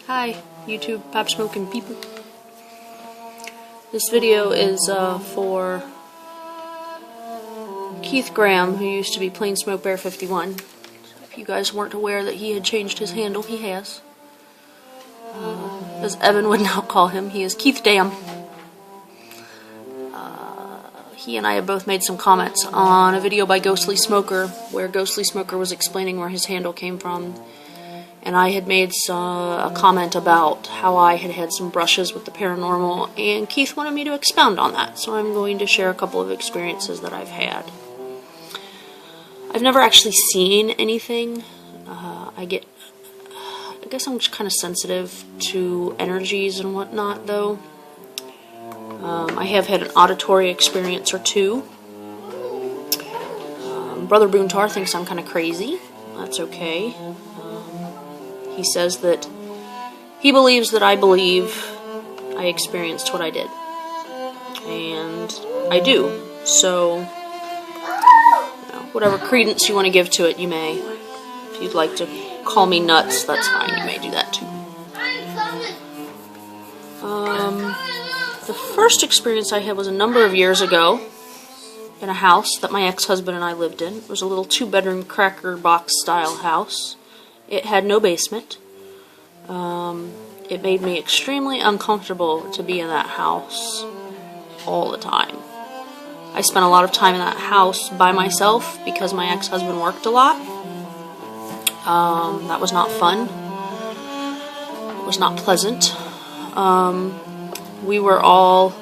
Hi, YouTube pipe smoking people. This video is for Keith Graham, who used to be Plain Smoke Bear 51. If you guys weren't aware that he had changed his handle, he has. As Evan would now call him, he is Keith Dam. He and I have both made some comments on a video by Ghostly Smoker, where Ghostly Smoker was explaining where his handle came from. And I had made a comment about how I had had some brushes with the paranormal, and Keith wanted me to expound on that, so I'm going to share a couple of experiences that I've had. I've never actually seen anything. I guess I'm just kind of sensitive to energies and whatnot, though. I have had an auditory experience or two. Brother Boontar thinks I'm kind of crazy. That's okay. He says that he believes that I believe I experienced what I did. And I do. So, whatever credence you want to give to it, you may. If you'd like to call me nuts, that's fine. You may do that too. The first experience I had was a number of years ago in a house that my ex-husband and I lived in. It was a little 2-bedroom cracker box style house. It had no basement. It made me extremely uncomfortable to be in that house all the time. I spent a lot of time in that house by myself because my ex-husband worked a lot. That was not fun. It was not pleasant. We were all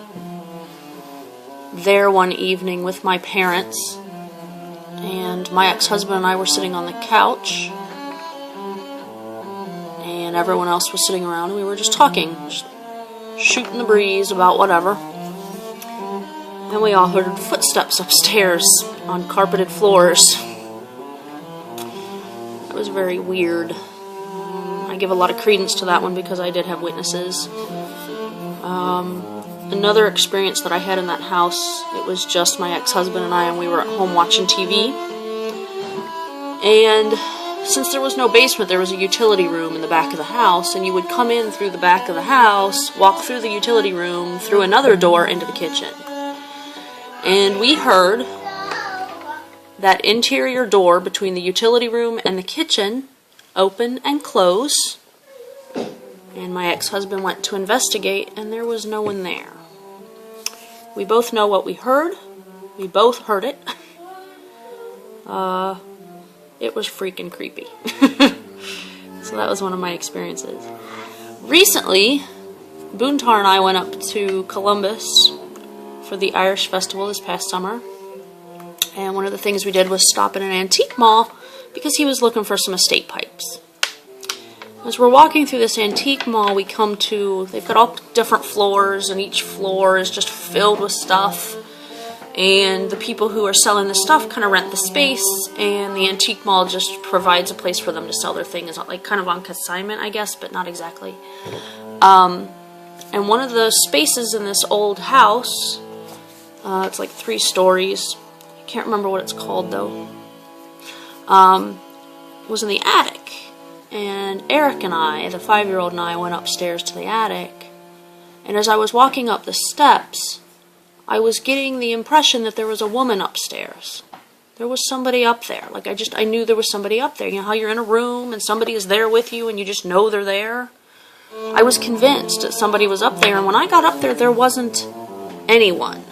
there one evening with my parents, and my ex-husband and I were sitting on the couch, and everyone else was sitting around, and we were just talking, just shooting the breeze about whatever. And we all heard footsteps upstairs on carpeted floors. That was very weird. I give a lot of credence to that one because I did have witnesses. Another experience that I had in that house, it was just my ex-husband and I, and we were at home watching TV. And since there was no basement, there was a utility room in the back of the house, and you would come in through the back of the house, walk through the utility room, through another door into the kitchen. And we heard that interior door between the utility room and the kitchen open and close. And my ex-husband went to investigate, and there was no one there. We both know what we heard. We both heard it. It was freaking creepy. So that was one of my experiences. Recently, Boontar and I went up to Columbus for the Irish Festival this past summer. And one of the things we did was stop at an antique mall because he was looking for some estate pipes. As we're walking through this antique mall, we come to, they've got all different floors, and each floor is just filled with stuff. And the people who are selling the stuff kind of rent the space, and the antique mall just provides a place for them to sell their things, like kind of on consignment, I guess, but not exactly. And one of the spaces in this old house, it's like 3 stories, I can't remember what it's called though, was in the attic. And Eric and I, the 5-year-old and I, went upstairs to the attic. And as I was walking up the steps, I was getting the impression that there was a woman upstairs. There was somebody up there. Like, I knew there was somebody up there. You know how you're in a room and somebody is there with you and you just know they're there? I was convinced that somebody was up there, and when I got up there, there wasn't anyone.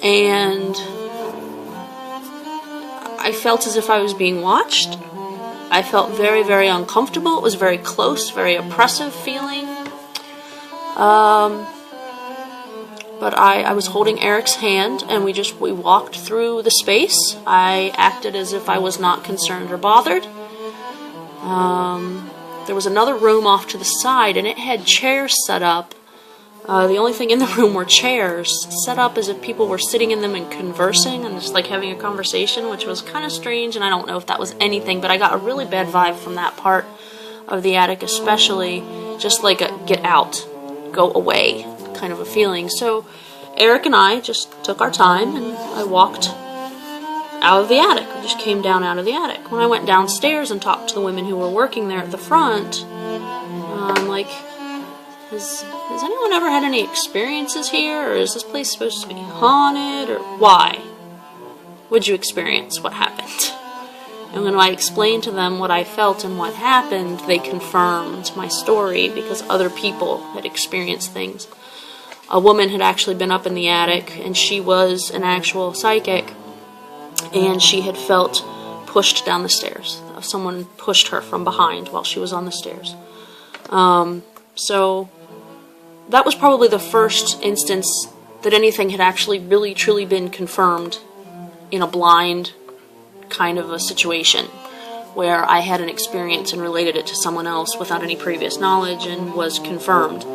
And I felt as if I was being watched. I felt very, very uncomfortable. It was very close, very oppressive feeling. But I was holding Eric's hand, and we walked through the space. I acted as if I was not concerned or bothered. There was another room off to the side, and it had chairs set up. The only thing in the room were chairs, set up as if people were sitting in them and conversing and just like having a conversation, which was kind of strange, and I don't know if that was anything, but I got a really bad vibe from that part of the attic especially, just like a get out, go away kind of a feeling. So Eric and I just took our time, and I walked out of the attic. We just came down out of the attic. When I went downstairs and talked to the women who were working there at the front, I'm like, has anyone ever had any experiences here, or is this place supposed to be haunted, or why would you experience what happened? And when I explained to them what I felt and what happened, they confirmed my story because other people had experienced things. A woman had actually been up in the attic, and she was an actual psychic, and she had felt pushed down the stairs. Someone pushed her from behind while she was on the stairs. So that was probably the first instance that anything had actually really truly been confirmed in a blind kind of a situation where I had an experience and related it to someone else without any previous knowledge and was confirmed.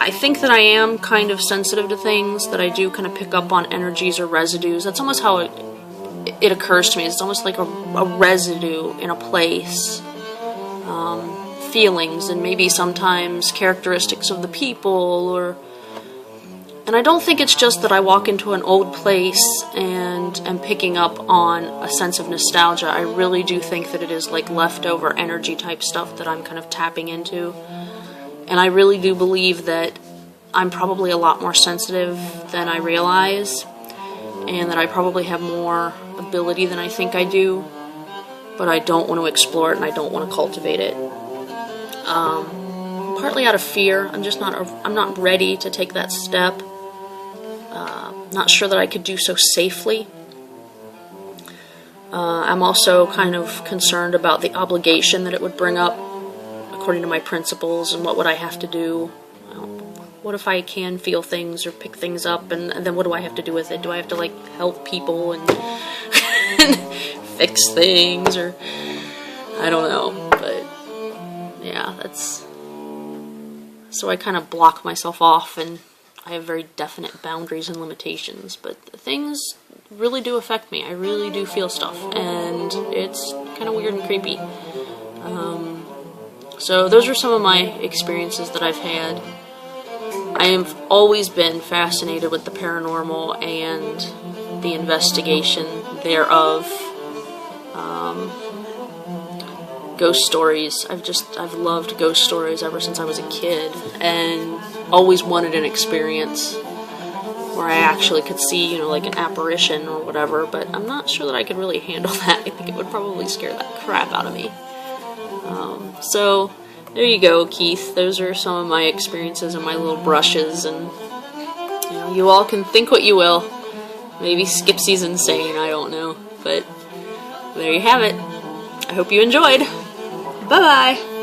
I think that I am kind of sensitive to things, that I do kind of pick up on energies or residues. That's almost how it occurs to me. It's almost like a residue in a place. Feelings and maybe sometimes characteristics of the people, and I don't think it's just that I walk into an old place and am picking up on a sense of nostalgia. I really do think that it is like leftover energy type stuff that I'm kind of tapping into. And I really do believe that I'm probably a lot more sensitive than I realize, and that I probably have more ability than I think I do, but I don't want to explore it and I don't want to cultivate it. Partly out of fear. I'm not ready to take that step. Not sure that I could do so safely. I'm also kind of concerned about the obligation that it would bring up according to my principles, and what would I have to do. What if I can feel things or pick things up, and then what do I have to do with it? Do I have to like help people and fix things, or I don't know, but yeah, that's so I kind of block myself off, and I have very definite boundaries and limitations, but things really do affect me. I really do feel stuff, and it's kind of weird and creepy. So those are some of my experiences that I've had. I have always been fascinated with the paranormal and the investigation thereof. Ghost stories. I've loved ghost stories ever since I was a kid, and always wanted an experience where I actually could see, like an apparition or whatever, but I'm not sure that I could really handle that. I think it would probably scare that crap out of me. So there you go, Keith. Those are some of my experiences and my little brushes, and you all can think what you will. Maybe Skipsy's insane, I don't know, but there you have it. I hope you enjoyed. Bye-bye!